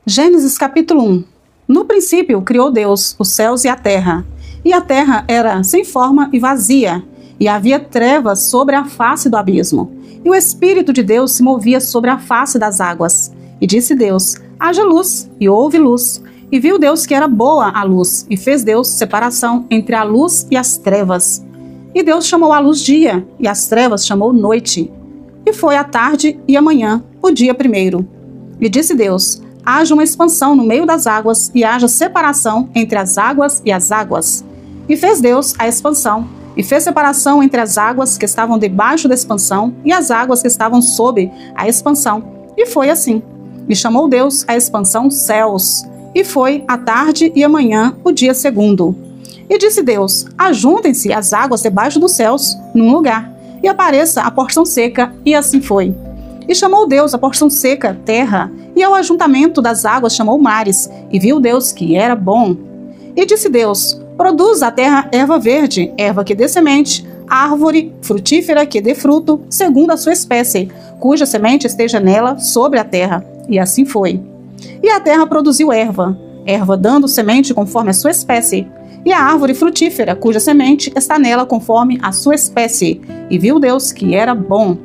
Gênesis capítulo 1. No princípio criou Deus os céus e a terra era sem forma e vazia, e havia trevas sobre a face do abismo. E o Espírito de Deus se movia sobre a face das águas. E disse Deus: haja luz, e houve luz. E viu Deus que era boa a luz, e fez Deus separação entre a luz e as trevas. E Deus chamou a luz dia, e as trevas chamou noite. E foi a tarde e a manhã, o dia primeiro. E disse Deus: haja uma expansão no meio das águas, e haja separação entre as águas e as águas. E fez Deus a expansão, e fez separação entre as águas que estavam debaixo da expansão e as águas que estavam sob a expansão. E foi assim. E chamou Deus a expansão céus. E foi a tarde e a manhã, o dia segundo. E disse Deus: ajuntem-se as águas debaixo dos céus num lugar, e apareça a porção seca, e assim foi. E chamou Deus a porção seca terra, e ao ajuntamento das águas chamou mares, e viu Deus que era bom. E disse Deus: produza a terra erva verde, erva que dê semente, árvore frutífera que dê fruto, segundo a sua espécie, cuja semente esteja nela sobre a terra. E assim foi. E a terra produziu erva, erva dando semente conforme a sua espécie, e a árvore frutífera, cuja semente está nela conforme a sua espécie. E viu Deus que era bom.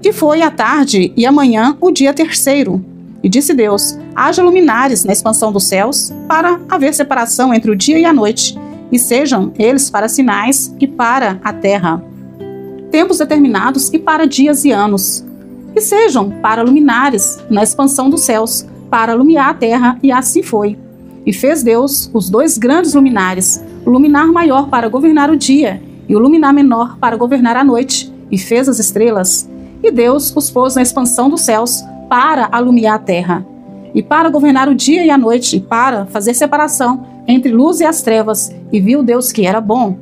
E foi a tarde e a manhã, o dia terceiro. E disse Deus: haja luminares na expansão dos céus, para haver separação entre o dia e a noite, e sejam eles para sinais e para a terra, tempos determinados e para dias e anos. E sejam para luminares na expansão dos céus, para alumiar a terra, e assim foi. E fez Deus os dois grandes luminares, o luminar maior para governar o dia, e o luminar menor para governar a noite, e fez as estrelas. E Deus os pôs na expansão dos céus para alumiar a terra, e para governar o dia e a noite, e para fazer separação entre luz e as trevas. E viu Deus que era bom.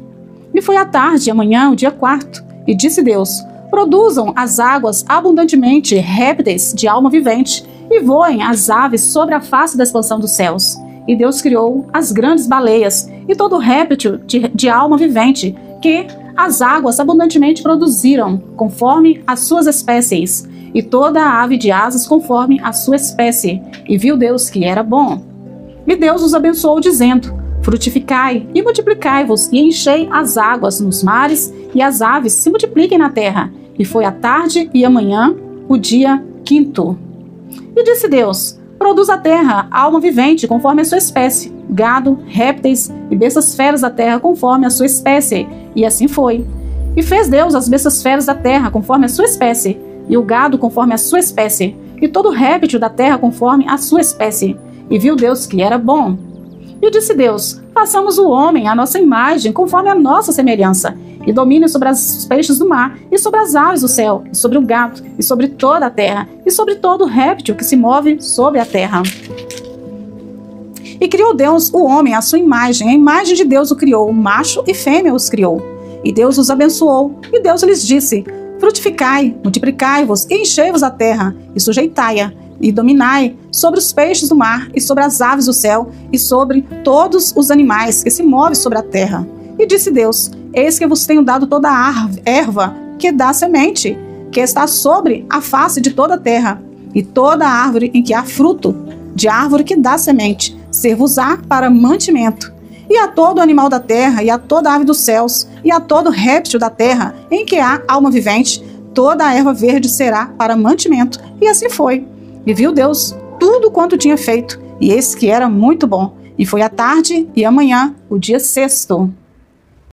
E foi a tarde e a manhã, o dia quarto. E disse Deus: produzam as águas abundantemente répteis de alma vivente, e voem as aves sobre a face da expansão dos céus. E Deus criou as grandes baleias, e todo réptil de alma vivente, que as águas abundantemente produziram, conforme as suas espécies, e toda a ave de asas conforme a sua espécie. E viu Deus que era bom. E Deus os abençoou, dizendo: frutificai e multiplicai-vos, e enchei as águas nos mares, e as aves se multipliquem na terra. E foi a tarde e a manhã, o dia quinto. E disse Deus: produz a terra alma vivente conforme a sua espécie, gado, répteis e bestas feras da terra conforme a sua espécie. E assim foi. E fez Deus as bestas feras da terra conforme a sua espécie, e o gado conforme a sua espécie, e todo réptil da terra conforme a sua espécie. E viu Deus que era bom. E disse Deus: façamos o homem à nossa imagem, conforme a nossa semelhança, e domine sobre os peixes do mar, e sobre as aves do céu, e sobre o gado, e sobre toda a terra, e sobre todo réptil que se move sobre a terra. E criou Deus o homem à sua imagem, a imagem de Deus o criou, macho e fêmea os criou. E Deus os abençoou, e Deus lhes disse: frutificai, multiplicai-vos, e enchei-vos a terra, e sujeitai-a, e dominai sobre os peixes do mar, e sobre as aves do céu, e sobre todos os animais que se movem sobre a terra. E disse Deus: eis que vos tenho dado toda a erva que dá semente, que está sobre a face de toda a terra, e toda a árvore em que há fruto, de árvore que dá semente, ser-vos-á para mantimento. E a todo animal da terra, e a toda ave dos céus, e a todo réptil da terra, em que há alma vivente, toda a erva verde será para mantimento. E assim foi. E viu Deus tudo quanto tinha feito, e eis que era muito bom. E foi a tarde e a manhã, o dia sexto.